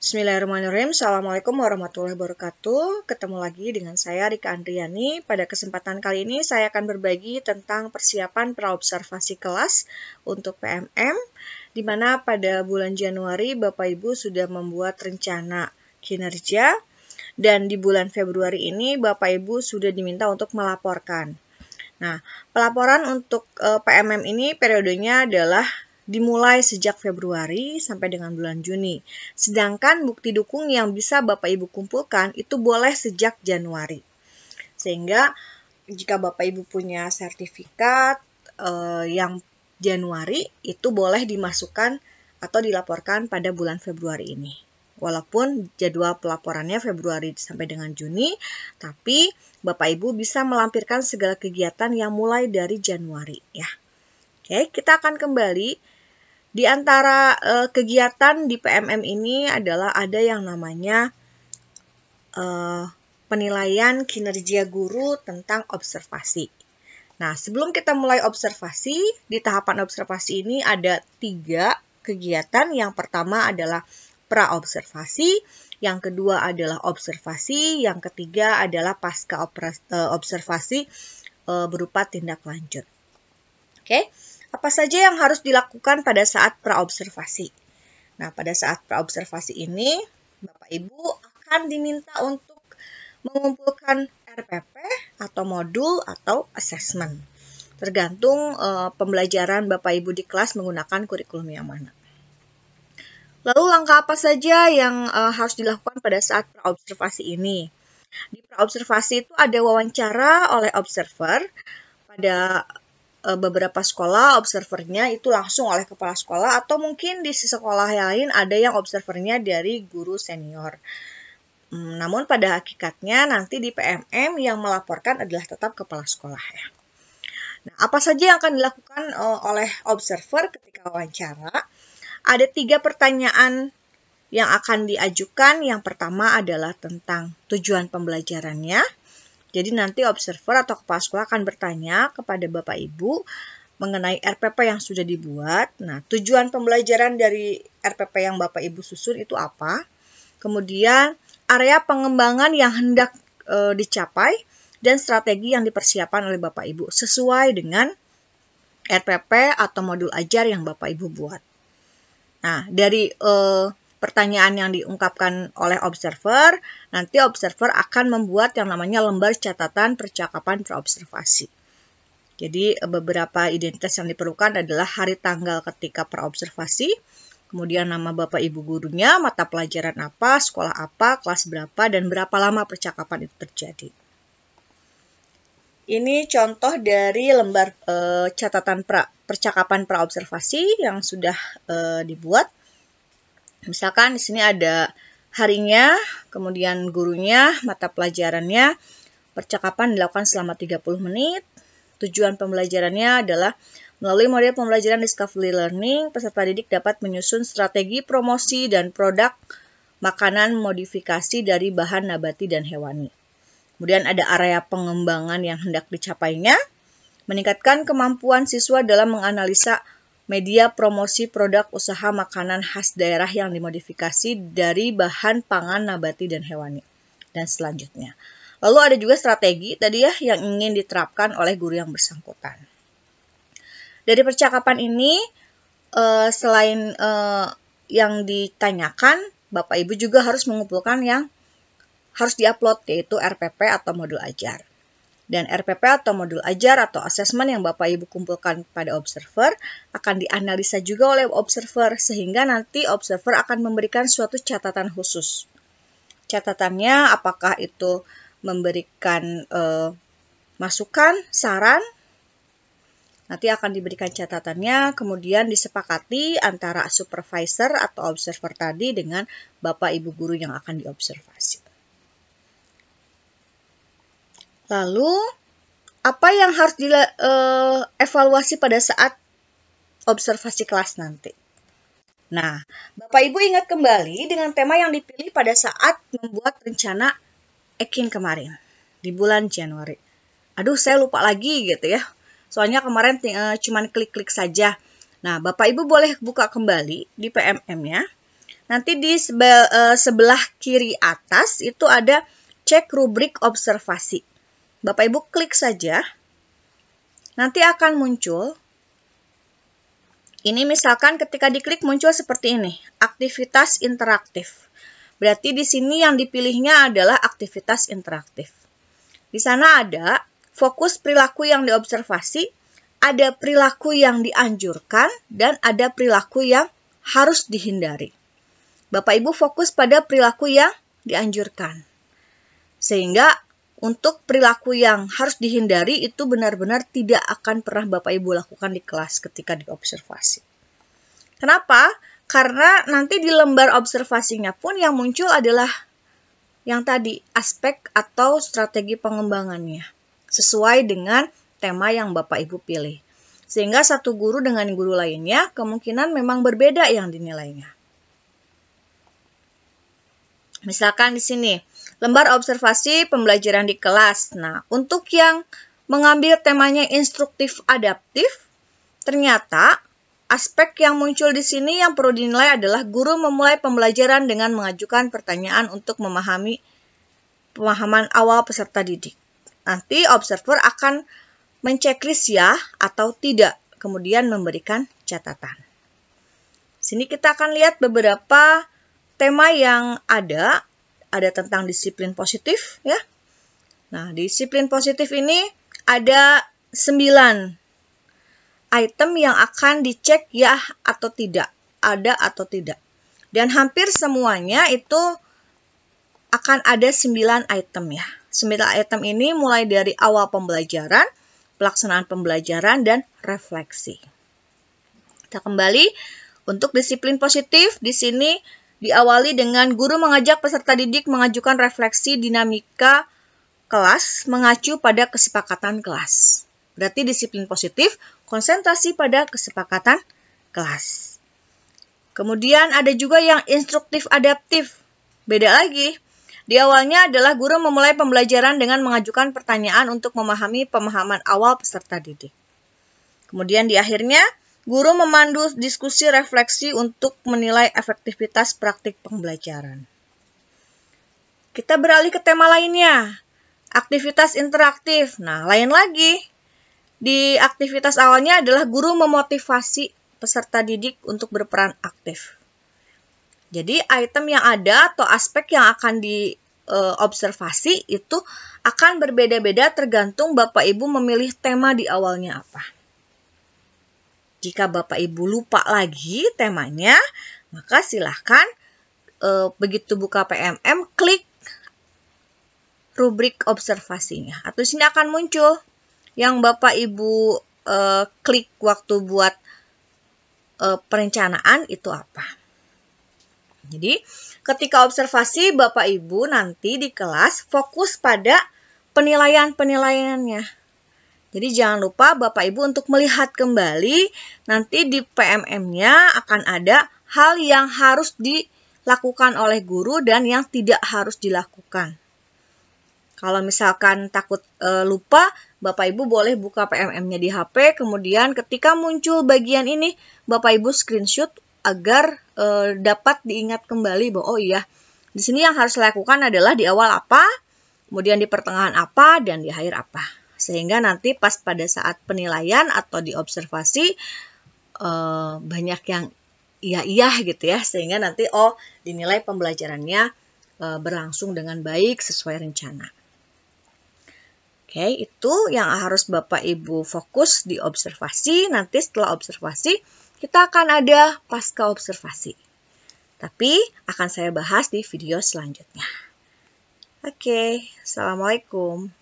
Bismillahirrahmanirrahim. Assalamualaikum warahmatullahi wabarakatuh. Ketemu lagi dengan saya Rika Andriani. Pada kesempatan kali ini saya akan berbagi tentang persiapan praobservasi kelas untuk PMM, di mana pada bulan Januari Bapak Ibu sudah membuat rencana kinerja, dan di bulan Februari ini Bapak Ibu sudah diminta untuk melaporkan. Nah, pelaporan untuk PMM ini periodenya adalah dimulai sejak Februari sampai dengan bulan Juni. Sedangkan bukti dukung yang bisa Bapak Ibu kumpulkan itu boleh sejak Januari. Sehingga jika Bapak Ibu punya sertifikat yang Januari, itu boleh dimasukkan atau dilaporkan pada bulan Februari ini. Walaupun jadwal pelaporannya Februari sampai dengan Juni, tapi Bapak Ibu bisa melampirkan segala kegiatan yang mulai dari Januari ya. Oke, kita akan kembali. Di antara kegiatan di PMM ini adalah ada yang namanya penilaian kinerja guru tentang observasi. Nah, sebelum kita mulai observasi, di tahapan observasi ini ada 3 kegiatan. Yang pertama adalah pra-observasi, yang kedua adalah observasi, yang ketiga adalah pasca observasi berupa tindak lanjut. Oke. Apa saja yang harus dilakukan pada saat praobservasi? Nah, pada saat praobservasi ini, Bapak Ibu akan diminta untuk mengumpulkan RPP atau modul atau assessment. Tergantung pembelajaran Bapak Ibu di kelas menggunakan kurikulum yang mana. Lalu langkah apa saja yang harus dilakukan pada saat praobservasi ini? Di praobservasi itu ada wawancara oleh observer. Pada beberapa sekolah observernya itu langsung oleh kepala sekolah, atau mungkin di sekolah yang lain ada yang observernya dari guru senior. Namun pada hakikatnya nanti di PMM yang melaporkan adalah tetap kepala sekolah ya. Nah, apa saja yang akan dilakukan oleh observer ketika wawancara? Ada 3 pertanyaan yang akan diajukan. Yang pertama adalah tentang tujuan pembelajarannya. Jadi nanti observer atau kepala sekolah akan bertanya kepada Bapak Ibu mengenai RPP yang sudah dibuat. Nah, tujuan pembelajaran dari RPP yang Bapak Ibu susun itu apa? Kemudian area pengembangan yang hendak dicapai dan strategi yang dipersiapkan oleh Bapak Ibu sesuai dengan RPP atau modul ajar yang Bapak Ibu buat. Nah, dari pertanyaan yang diungkapkan oleh observer, nanti observer akan membuat yang namanya lembar catatan percakapan praobservasi. Jadi beberapa identitas yang diperlukan adalah hari tanggal ketika praobservasi, kemudian nama Bapak Ibu gurunya, mata pelajaran apa, sekolah apa, kelas berapa, dan berapa lama percakapan itu terjadi. Ini contoh dari lembar catatan percakapan praobservasi yang sudah dibuat. Misalkan di sini ada harinya, kemudian gurunya, mata pelajarannya, percakapan dilakukan selama 30 menit. Tujuan pembelajarannya adalah melalui model pembelajaran discovery learning, peserta didik dapat menyusun strategi promosi dan produk makanan modifikasi dari bahan nabati dan hewani. Kemudian ada area pengembangan yang hendak dicapainya, meningkatkan kemampuan siswa dalam menganalisa media promosi produk usaha makanan khas daerah yang dimodifikasi dari bahan pangan nabati dan hewani, dan selanjutnya. Lalu ada juga strategi tadi ya yang ingin diterapkan oleh guru yang bersangkutan. Dari percakapan ini, selain yang ditanyakan, Bapak Ibu juga harus mengumpulkan yang harus diupload, yaitu RPP atau modul ajar. Dan RPP atau modul ajar atau asesmen yang Bapak Ibu kumpulkan pada observer akan dianalisa juga oleh observer, sehingga nanti observer akan memberikan suatu catatan khusus. Catatannya apakah itu memberikan masukan, saran, nanti akan diberikan catatannya, kemudian disepakati antara supervisor atau observer tadi dengan Bapak Ibu guru yang akan diobservasi. Lalu, apa yang harus dievaluasi pada saat observasi kelas nanti? Nah, Bapak Ibu ingat kembali dengan tema yang dipilih pada saat membuat rencana EKIN kemarin, di bulan Januari. Aduh, saya lupa lagi gitu ya. Soalnya kemarin cuman klik-klik saja. Nah, Bapak Ibu boleh buka kembali di PMM-nya. nanti di sebelah kiri atas itu ada cek rubrik observasi. Bapak Ibu klik saja. Nanti akan muncul. Ini misalkan ketika diklik muncul seperti ini, aktivitas interaktif. Berarti di sini yang dipilihnya adalah aktivitas interaktif. Di sana ada fokus perilaku yang diobservasi, ada perilaku yang dianjurkan, dan ada perilaku yang harus dihindari. Bapak Ibu fokus pada perilaku yang dianjurkan. Sehingga untuk perilaku yang harus dihindari itu benar-benar tidak akan pernah Bapak Ibu lakukan di kelas ketika diobservasi. Kenapa? Karena nanti di lembar observasinya pun yang muncul adalah yang tadi, aspek atau strategi pengembangannya. Sesuai dengan tema yang Bapak Ibu pilih. Sehingga satu guru dengan guru lainnya kemungkinan memang berbeda yang dinilainya. Misalkan di sini, lembar observasi pembelajaran di kelas. Nah, untuk yang mengambil temanya instruktif adaptif, ternyata aspek yang muncul di sini yang perlu dinilai adalah guru memulai pembelajaran dengan mengajukan pertanyaan untuk memahami pemahaman awal peserta didik. Nanti observer akan menceklis ya atau tidak, kemudian memberikan catatan. Sini kita akan lihat beberapa tema yang ada tentang disiplin positif ya. Nah, disiplin positif ini ada 9 item yang akan dicek ya atau tidak, ada atau tidak. Dan hampir semuanya itu akan ada 9 item ya. 9 item ini mulai dari awal pembelajaran, pelaksanaan pembelajaran, dan refleksi. Kita kembali untuk disiplin positif di sini diawali dengan guru mengajak peserta didik mengajukan refleksi dinamika kelas mengacu pada kesepakatan kelas. Berarti disiplin positif konsentrasi pada kesepakatan kelas. Kemudian ada juga yang instruktif adaptif. Beda lagi. Di awalnya adalah guru memulai pembelajaran dengan mengajukan pertanyaan untuk memahami pemahaman awal peserta didik. Kemudian di akhirnya guru memandu diskusi refleksi untuk menilai efektivitas praktik pembelajaran. Kita beralih ke tema lainnya, aktivitas interaktif. Nah, lain lagi. Di aktivitas awalnya adalah guru memotivasi peserta didik untuk berperan aktif. Jadi, item yang ada atau aspek yang akan diobservasi itu akan berbeda-beda tergantung Bapak Ibu memilih tema di awalnya apa. Jika Bapak Ibu lupa lagi temanya, maka silahkan begitu buka PMM, klik rubrik observasinya. Atau sini akan muncul yang Bapak Ibu klik waktu buat perencanaan itu apa. Jadi, ketika observasi Bapak Ibu nanti di kelas fokus pada penilaian-penilaiannya. Jadi jangan lupa Bapak Ibu untuk melihat kembali nanti di PMM-nya akan ada hal yang harus dilakukan oleh guru dan yang tidak harus dilakukan. Kalau misalkan takut lupa, Bapak Ibu boleh buka PMM-nya di HP, kemudian ketika muncul bagian ini, Bapak Ibu screenshot agar dapat diingat kembali bahwa oh iya, di sini yang harus dilakukan adalah di awal apa, kemudian di pertengahan apa, dan di akhir apa. Sehingga nanti pas pada saat penilaian atau diobservasi banyak yang iya gitu ya, sehingga nanti dinilai pembelajarannya berlangsung dengan baik sesuai rencana. Oke, itu yang harus Bapak Ibu fokus di observasi. Nanti setelah observasi kita akan ada pasca observasi. Tapi akan saya bahas di video selanjutnya. Oke, Assalamualaikum.